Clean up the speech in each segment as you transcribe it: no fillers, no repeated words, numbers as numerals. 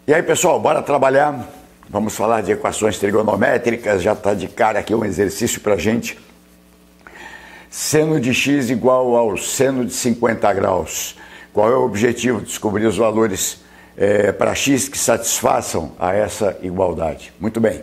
E aí, pessoal, bora trabalhar? Vamos falar de equações trigonométricas, já está de cara aqui um exercício para a gente. Seno de x igual ao seno de 50 graus. Qual é o objetivo? Descobrir os valores para x que satisfaçam a essa igualdade. Muito bem.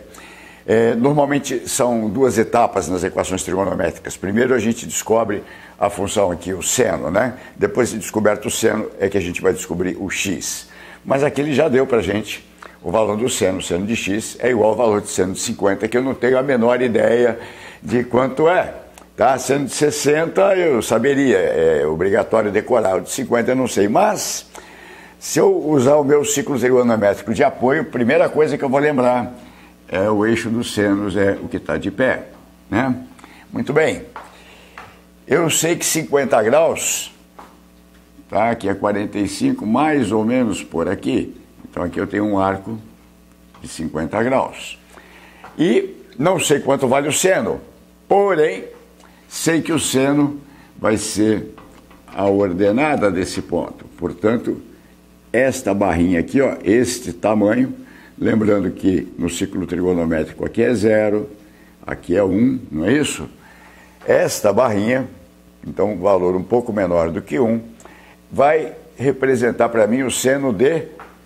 Normalmente são duas etapas nas equações trigonométricas. Primeiro a gente descobre a função aqui, o seno, né? Depois de descoberto o seno é que a gente vai descobrir o x. Mas aqui ele já deu para a gente o valor do seno. O seno de x é igual ao valor de seno de 50, que eu não tenho a menor ideia de quanto é. Tá? Seno de 60 eu saberia, é obrigatório decorar. O de 50 eu não sei, mas se eu usar o meu ciclo trigonométrico de apoio, a primeira coisa que eu vou lembrar é o eixo dos senos, é o que está de pé, né? Muito bem. Eu sei que 50 graus, tá? Aqui é 45, mais ou menos por aqui. Então aqui eu tenho um arco de 50 graus. E não sei quanto vale o seno, porém, sei que o seno vai ser a ordenada desse ponto. Portanto, esta barrinha aqui, ó, este tamanho, lembrando que no ciclo trigonométrico aqui é 0, aqui é 1, não é isso? Esta barrinha, então um valor um pouco menor do que 1, vai representar para mim o seno de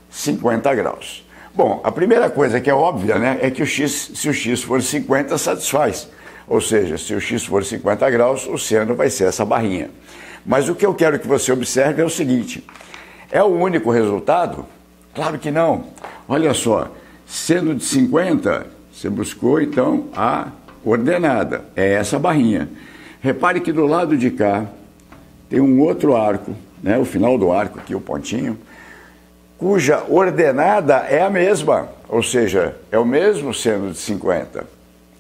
50 graus. Bom, a primeira coisa que é óbvia, né, é que o x, se o x for 50, satisfaz. Ou seja, se o x for 50 graus, o seno vai ser essa barrinha. Mas o que eu quero que você observe é o seguinte: é o único resultado? Claro que não. Olha só, seno de 50, você buscou então a ordenada, é essa barrinha. Repare que do lado de cá tem um outro arco, né, o final do arco aqui, o pontinho, cuja ordenada é a mesma, ou seja, é o mesmo seno de 50.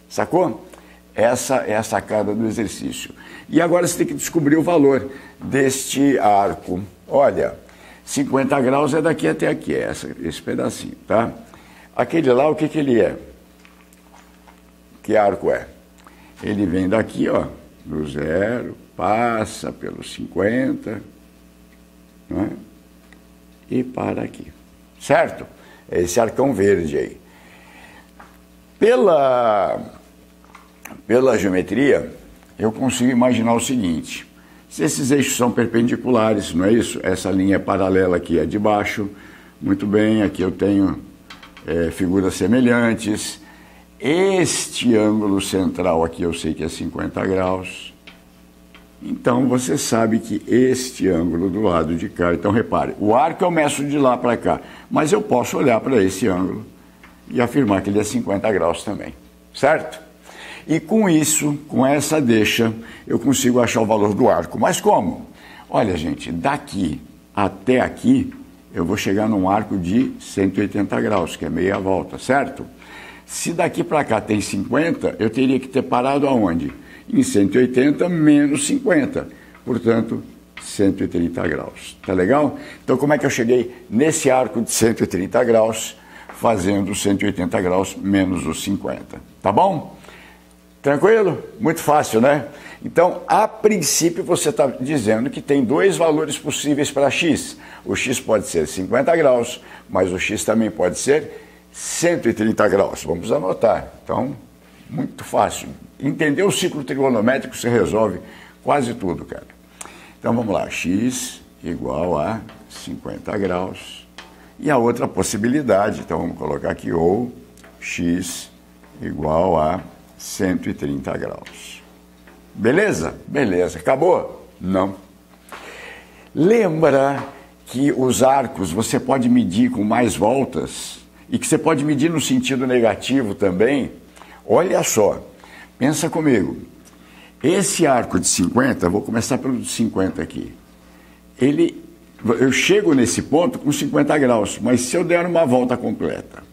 Sacou? Essa é a sacada do exercício. E agora você tem que descobrir o valor deste arco. Olha, 50 graus é daqui até aqui, é esse pedacinho, tá? Aquele lá, o que que ele é? Que arco é? Ele vem daqui, ó, do 0, passa pelos 50, né? E para aqui, certo? É esse arcão verde aí. Pela geometria, eu consigo imaginar o seguinte: se esses eixos são perpendiculares, não é isso? Essa linha paralela aqui é de baixo, muito bem, aqui eu tenho figuras semelhantes. Este ângulo central aqui eu sei que é 50 graus. Então você sabe que este ângulo do lado de cá, então repare, o arco eu meço de lá para cá, mas eu posso olhar para esse ângulo e afirmar que ele é 50 graus também, certo? E com isso, com essa deixa, eu consigo achar o valor do arco. Mas como? Olha, gente, daqui até aqui, eu vou chegar num arco de 180 graus, que é meia volta, certo? Se daqui para cá tem 50, eu teria que ter parado aonde? Em 180 menos 50. Portanto, 130 graus. Tá legal? Então, como é que eu cheguei nesse arco de 130 graus, fazendo 180 graus menos os 50? Tá bom? Tranquilo? Muito fácil, né? Então, a princípio, você está dizendo que tem dois valores possíveis para x. O x pode ser 50 graus, mas o x também pode ser 130 graus. Vamos anotar. Então, muito fácil. Entender o ciclo trigonométrico, você resolve quase tudo, cara. Então, vamos lá. X igual a 50 graus. E a outra possibilidade, então, vamos colocar aqui, ou x igual a 130 graus. Beleza? Beleza. Acabou? Não. Lembra que os arcos você pode medir com mais voltas e que você pode medir no sentido negativo também? Olha só, pensa comigo. Esse arco de 50, vou começar pelo de 50 aqui. Eu chego nesse ponto com 50 graus, mas se eu der uma volta completa,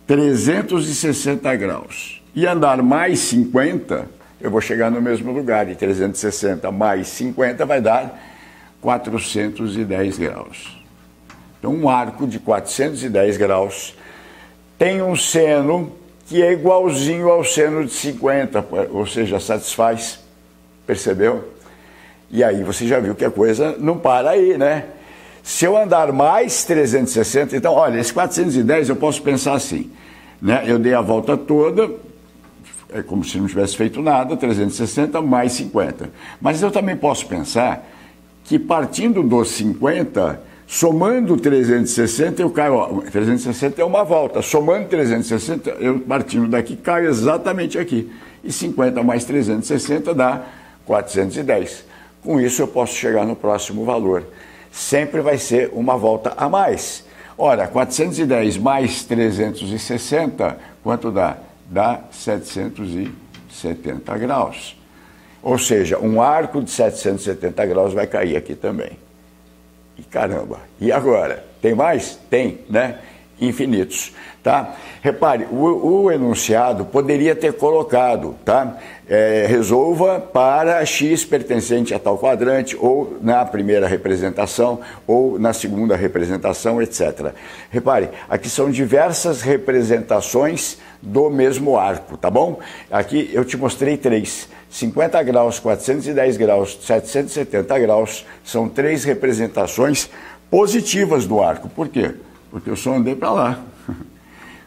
360 graus, e andar mais 50, eu vou chegar no mesmo lugar, e 360 mais 50 vai dar 410 graus. Então, um arco de 410 graus tem um seno que é igualzinho ao seno de 50, ou seja, satisfaz, percebeu? E aí você já viu que a coisa não para aí, né? Se eu andar mais 360, então, olha, esse 410 eu posso pensar assim, né? Eu dei a volta toda, é como se não tivesse feito nada, 360 mais 50. Mas eu também posso pensar que partindo dos 50, somando 360, eu caio, ó, 360 é uma volta, somando 360, eu partindo daqui, caio exatamente aqui. E 50 mais 360 dá 410. Com isso eu posso chegar no próximo valor. Sempre vai ser uma volta a mais. Ora, 410 mais 360, quanto dá? Dá 770 graus. Ou seja, um arco de 770 graus vai cair aqui também. E caramba, e agora? Tem mais? Tem, né? Infinitos, tá? Repare, o enunciado poderia ter colocado, tá? Resolva para x pertencente a tal quadrante, ou na primeira representação, ou na segunda representação, etc. Repare, aqui são diversas representações do mesmo arco, tá bom? Aqui eu te mostrei 3. 50 graus, 410 graus, 770 graus, são 3 representações positivas do arco. Por quê? Porque eu só andei para lá.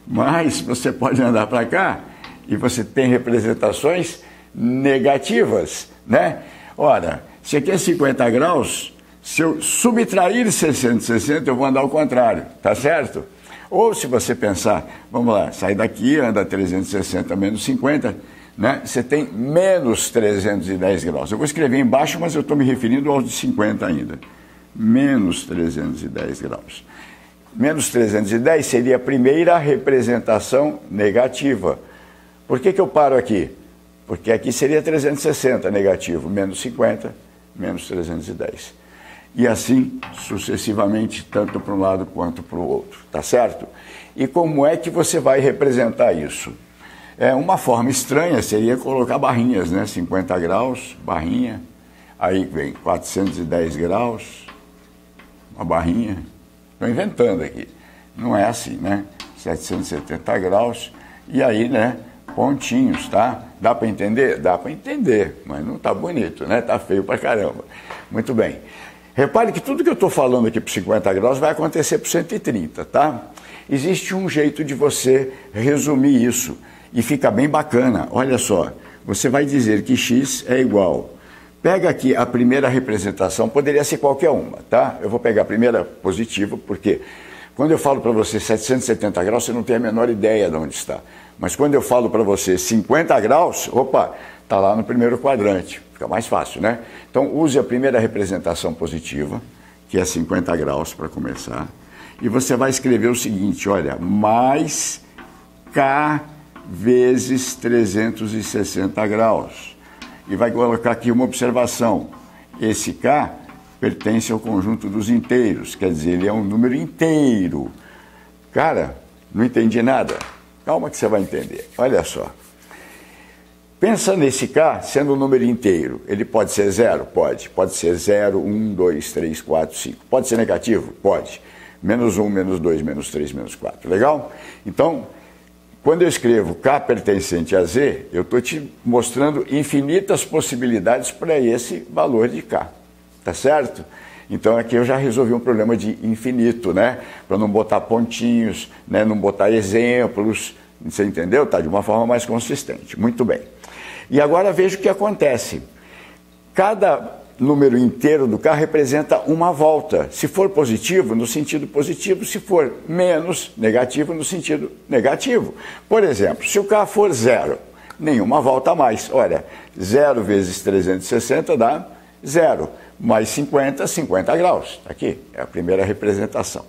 Mas você pode andar para cá e você tem representações negativas, né? Ora, se aqui é 50 graus, se eu subtrair 660, eu vou andar ao contrário, tá certo? Ou se você pensar, vamos lá, sai daqui, anda 360 menos 50, né? Você tem menos 310 graus. Eu vou escrever embaixo, mas eu estou me referindo aos de 50 ainda. Menos 310 graus. Menos 310 seria a primeira representação negativa. Por que eu paro aqui? Porque aqui seria 360 negativo, menos 50, menos 310. E assim sucessivamente, tanto para um lado quanto para o outro, tá certo? E como é que você vai representar isso? Uma forma estranha seria colocar barrinhas, né? 50 graus, barrinha, aí vem 410 graus, uma barrinha. Estou inventando aqui. Não é assim, né? 770 graus, e aí, né? Pontinhos, tá? Dá para entender? Dá para entender, mas não tá bonito, né? Tá feio pra caramba. Muito bem. Repare que tudo que eu estou falando aqui para 50 graus vai acontecer para 130, tá? Existe um jeito de você resumir isso e fica bem bacana. Olha só, você vai dizer que x é igual. Pega aqui a primeira representação, poderia ser qualquer uma, tá? Eu vou pegar a primeira positiva, porque quando eu falo para você 770 graus, você não tem a menor ideia de onde está. Mas quando eu falo para você 50 graus, opa, está lá no primeiro quadrante. Fica mais fácil, né? Então, use a primeira representação positiva, que é 50 graus para começar. E você vai escrever o seguinte, olha, mais K vezes 360 graus. E vai colocar aqui uma observação. Esse K pertence ao conjunto dos inteiros, quer dizer, ele é um número inteiro. Cara, não entendi nada. Calma que você vai entender. Olha só. Pensa nesse K sendo um número inteiro. Ele pode ser 0? Pode. Pode ser 0, 1, 2, 3, 4, 5. Pode ser negativo? Pode. Menos 1, menos 2, menos 3, menos 4. Legal? Então, quando eu escrevo K pertencente a Z, eu estou te mostrando infinitas possibilidades para esse valor de K. Tá certo? Então aqui eu já resolvi um problema de infinito, né? Para não botar pontinhos, né? Não botar exemplos. Você entendeu? Tá de uma forma mais consistente. Muito bem. E agora veja o que acontece. Cada número inteiro do K representa uma volta. Se for positivo, no sentido positivo. Se for menos negativo, no sentido negativo. Por exemplo, se o K for 0, nenhuma volta a mais. Olha, 0 vezes 360 dá 0. Mais 50, 50 graus. Aqui é a primeira representação.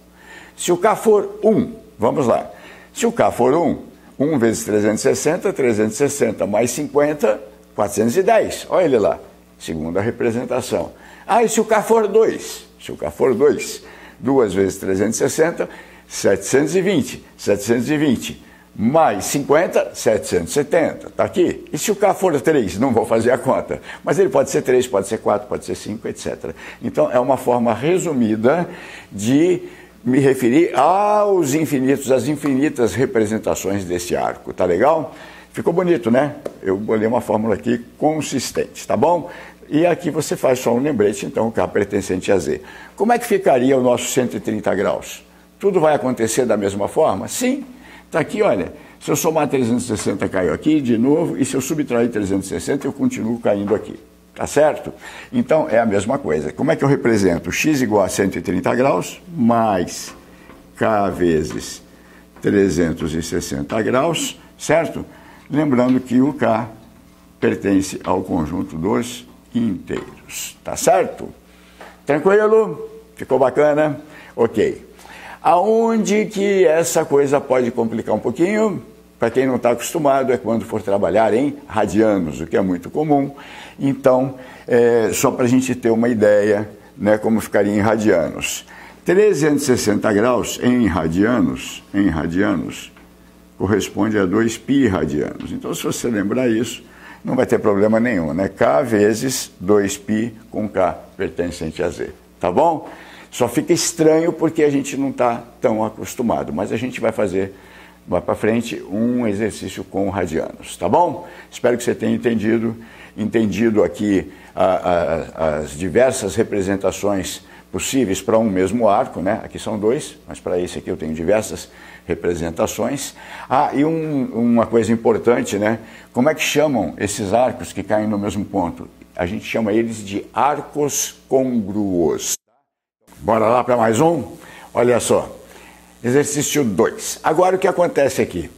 Se o K for 1, vamos lá. Se o K for 1, 1 vezes 360, 360 mais 50, 410. Olha ele lá. Segunda representação. Ah, e se o K for 2? Se o K for 2, 2 vezes 360, 720. 720 mais 50, 770. Está aqui. E se o K for 3? Não vou fazer a conta. Mas ele pode ser 3, pode ser 4, pode ser 5, etc. Então, é uma forma resumida de me referir aos infinitos, às infinitas representações desse arco. Tá legal? Ficou bonito, né? Eu bolei uma fórmula aqui consistente, tá bom? E aqui você faz só um lembrete, então, K pertencente a Z. Como é que ficaria o nosso 130 graus? Tudo vai acontecer da mesma forma? Sim. Está aqui, olha, se eu somar 360, caiu aqui de novo, e se eu subtrair 360, eu continuo caindo aqui. Tá certo? Então, é a mesma coisa. Como é que eu represento? X igual a 130 graus, mais K vezes 360 graus, certo? Lembrando que o K pertence ao conjunto dos inteiros. Tá certo? Tranquilo? Ficou bacana? Ok. Aonde que essa coisa pode complicar um pouquinho? Para quem não está acostumado, é quando for trabalhar em radianos, o que é muito comum. Então, só para a gente ter uma ideia, né, como ficaria em radianos. 360 graus em radianos, corresponde a 2π radianos. Então, se você lembrar isso, não vai ter problema nenhum, né? K vezes 2π com K pertencente a Z, tá bom? Só fica estranho porque a gente não está tão acostumado, mas a gente vai fazer, vai para frente, um exercício com radianos, tá bom? Espero que você tenha entendido aqui as diversas representações possíveis para um mesmo arco, né? Aqui são dois, mas para esse aqui eu tenho diversas representações. Ah, e uma coisa importante, né? Como é que chamam esses arcos que caem no mesmo ponto? A gente chama eles de arcos côngruos. Bora lá para mais um? Olha só, exercício 2. Agora o que acontece aqui?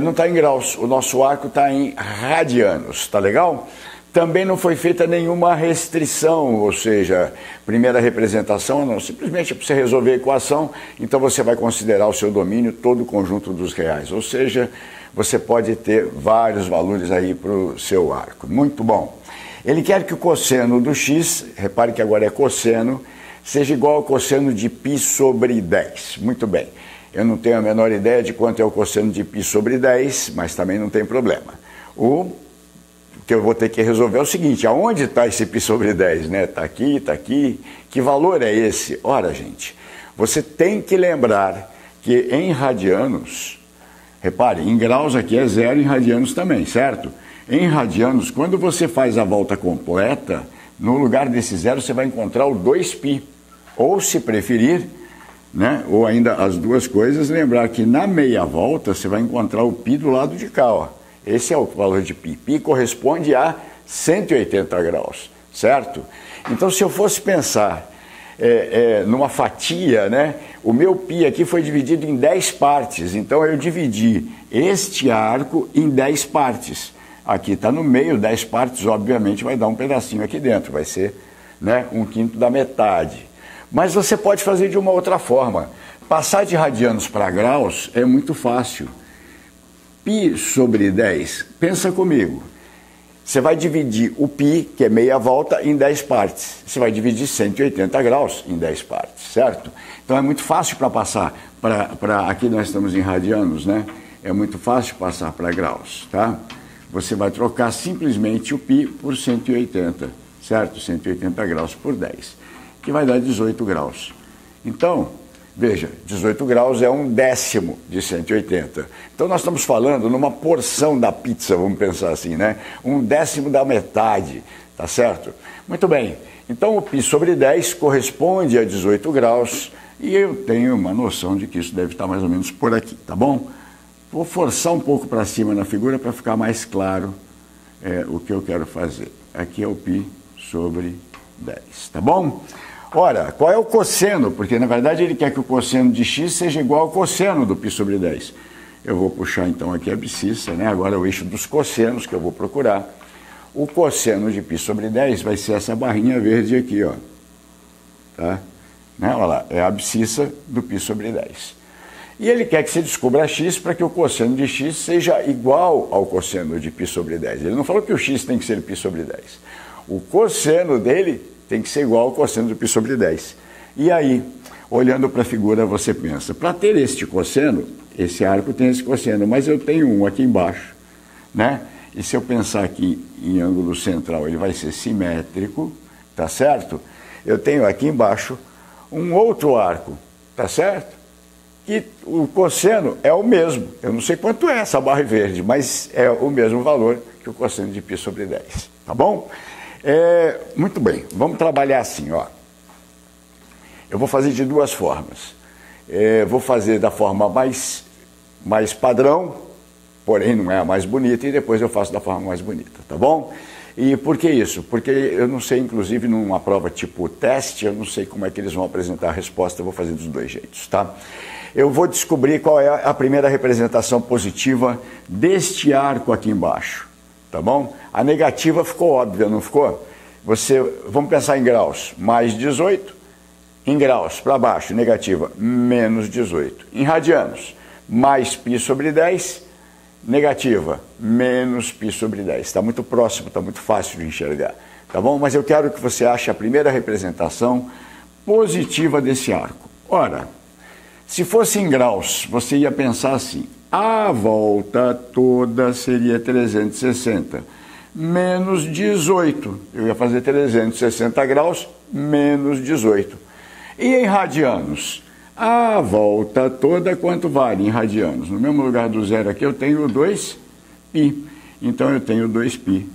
Não está em graus, o nosso arco está em radianos, tá legal? Também não foi feita nenhuma restrição, ou seja, primeira representação, não, simplesmente para você resolver a equação, então você vai considerar o seu domínio todo o conjunto dos reais, ou seja, você pode ter vários valores aí para o seu arco. Muito bom. Ele quer que o cosseno do x, repare que agora é cosseno, seja igual ao cosseno de π sobre 10. Muito bem. Eu não tenho a menor ideia de quanto é o cosseno de π sobre 10, mas também não tem problema. O que eu vou ter que resolver é o seguinte, aonde está esse π sobre 10, né? Está aqui, está aqui. Que valor é esse? Ora, gente, você tem que lembrar que em radianos, repare, em graus aqui é 0, em radianos também, certo? Em radianos, quando você faz a volta completa, no lugar desse 0 você vai encontrar o 2π. Ou, se preferir, né, ou ainda as duas coisas, lembrar que na meia volta você vai encontrar o π do lado de cá, ó. Esse é o valor de π. Π corresponde a 180 graus, certo? Então, se eu fosse pensar numa fatia, né, o meu π aqui foi dividido em 10 partes. Então, eu dividi este arco em 10 partes. Aqui está no meio, 10 partes, obviamente vai dar um pedacinho aqui dentro, vai ser, né, 1/5 da metade. Mas você pode fazer de uma outra forma. Passar de radianos para graus é muito fácil. π sobre 10, pensa comigo. Você vai dividir o π, que é meia volta, em 10 partes. Você vai dividir 180 graus em 10 partes, certo? Então é muito fácil para passar para... Aqui nós estamos em radianos, né? É muito fácil passar para graus, tá? Você vai trocar simplesmente o π por 180, certo? 180 graus por 10, que vai dar 18 graus. Então, veja, 18 graus é 1/10 de 180. Então, nós estamos falando numa porção da pizza, vamos pensar assim, né? 1/10 da metade, tá certo? Muito bem. Então, o π sobre 10 corresponde a 18 graus e eu tenho uma noção de que isso deve estar mais ou menos por aqui, tá bom? Vou forçar um pouco para cima na figura para ficar mais claro o que eu quero fazer. Aqui é o π sobre 10, tá bom? Ora, qual é o cosseno? Porque, na verdade, ele quer que o cosseno de x seja igual ao cosseno do π sobre 10. Eu vou puxar, então, aqui a abscissa, né? Agora é o eixo dos cossenos que eu vou procurar. O cosseno de π sobre 10 vai ser essa barrinha verde aqui, ó. Tá? Né? Olha lá, é a abscissa do π sobre 10. E ele quer que você descubra x para que o cosseno de x seja igual ao cosseno de π sobre 10. Ele não falou que o x tem que ser π sobre 10. O cosseno dele tem que ser igual ao cosseno do π sobre 10. E aí, olhando para a figura, você pensa, para ter este cosseno, esse arco tem esse cosseno, mas eu tenho um aqui embaixo, né? E se eu pensar aqui em ângulo central, ele vai ser simétrico, tá certo? Eu tenho aqui embaixo um outro arco, tá certo? Que o cosseno é o mesmo. Eu não sei quanto é essa barra verde, mas é o mesmo valor que o cosseno de π sobre 10, tá bom? Muito bem, vamos trabalhar assim, ó. Eu vou fazer de duas formas. Vou fazer da forma mais padrão, porém não é a mais bonita, e depois eu faço da forma mais bonita, tá bom? E por que isso? Porque eu não sei, inclusive, numa prova tipo teste, eu não sei como é que eles vão apresentar a resposta, eu vou fazer dos dois jeitos, tá? Eu vou descobrir qual é a primeira representação positiva deste arco aqui embaixo, tá bom? A negativa ficou óbvia, não ficou? Vamos pensar em graus, mais 18, em graus, para baixo, negativa, menos 18. Em radianos, mais π sobre 10, negativa, menos π sobre 10. Está muito próximo, está muito fácil de enxergar, tá bom? Mas eu quero que você ache a primeira representação positiva desse arco. Ora, se fosse em graus, você ia pensar assim, a volta toda seria 360, menos 18. Eu ia fazer 360 graus, menos 18. E em radianos? A volta toda, quanto vale em radianos? No mesmo lugar do zero aqui, eu tenho 2π. Então, eu tenho 2π.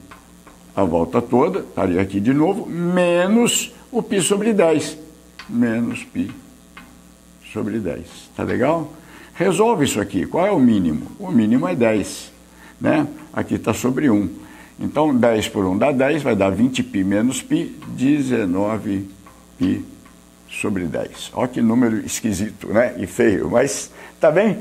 A volta toda, estaria aqui de novo, menos o π sobre 10. Menos π sobre 10. Tá legal? Resolve isso aqui. Qual é o mínimo? O mínimo é 10. Né? Aqui está sobre 1. Então, 10 por 1 dá 10, vai dar 20π menos π, 19π sobre 10. Olha que número esquisito, né? E feio, mas tá bem?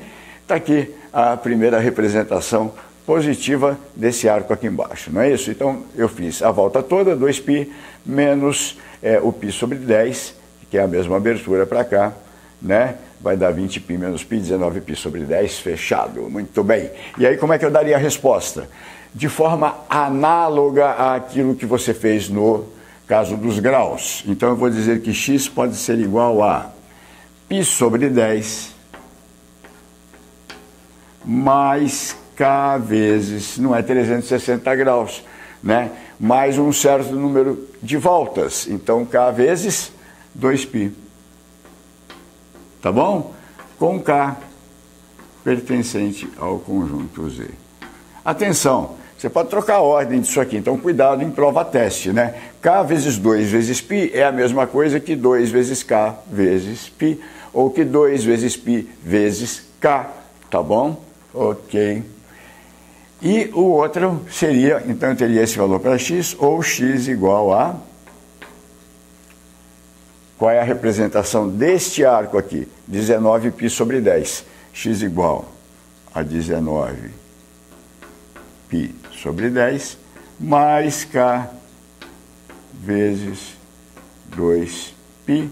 Tá aqui a primeira representação positiva desse arco aqui embaixo, não é isso? Então, eu fiz a volta toda, 2π, menos o π sobre 10, que é a mesma abertura para cá, né? Vai dar 20π menos π, 19π sobre 10, fechado. Muito bem. E aí, como é que eu daria a resposta? De forma análoga àquilo que você fez no caso dos graus. Então, eu vou dizer que x pode ser igual a π sobre 10 mais k vezes, não é 360 graus, né? Mais um certo número de voltas. Então, k vezes 2π. Tá bom? Com k pertencente ao conjunto Z. Atenção! Você pode trocar a ordem disso aqui, então cuidado em prova-teste, né? K vezes 2 vezes π é a mesma coisa que 2 vezes K vezes π, ou que 2 vezes π vezes K, tá bom? Ok. E o outro seria, então eu teria esse valor para x, ou x igual a... Qual é a representação deste arco aqui? 19π sobre 10. X igual a 19π sobre 10, mais K vezes 2π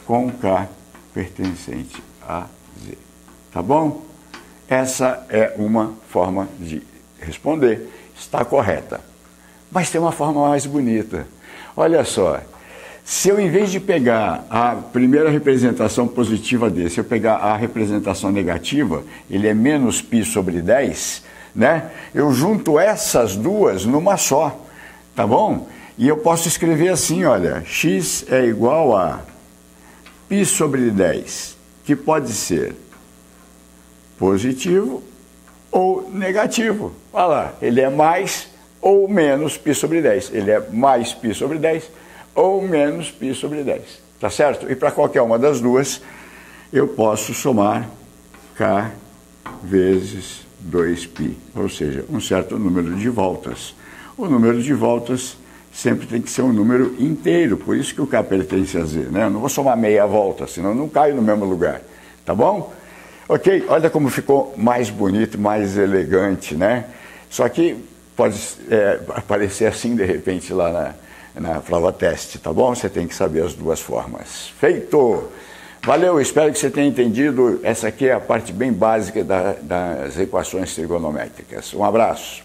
com K pertencente a Z. Tá bom? Essa é uma forma de responder. Está correta. Mas tem uma forma mais bonita. Olha só. Se eu, em vez de pegar a primeira representação positiva desse, eu pegar a representação negativa, ele é menos π sobre 10, né? Eu junto essas duas numa só, tá bom? E eu posso escrever assim, olha, x é igual a π sobre 10, que pode ser positivo ou negativo. Olha lá, ele é mais ou menos π sobre 10. Ele é mais π sobre 10 ou menos π sobre 10, tá certo? E para qualquer uma das duas, eu posso somar k vezes 2π, ou seja, um certo número de voltas. O número de voltas sempre tem que ser um número inteiro, por isso que o k pertence a z, né? Eu não vou somar meia volta, senão eu não caio no mesmo lugar, tá bom? Ok, olha como ficou mais bonito, mais elegante, né? Só que pode aparecer assim de repente lá na prova teste, tá bom? Você tem que saber as duas formas. Feito! Valeu, espero que você tenha entendido. Essa aqui é a parte bem básica das equações trigonométricas. Um abraço.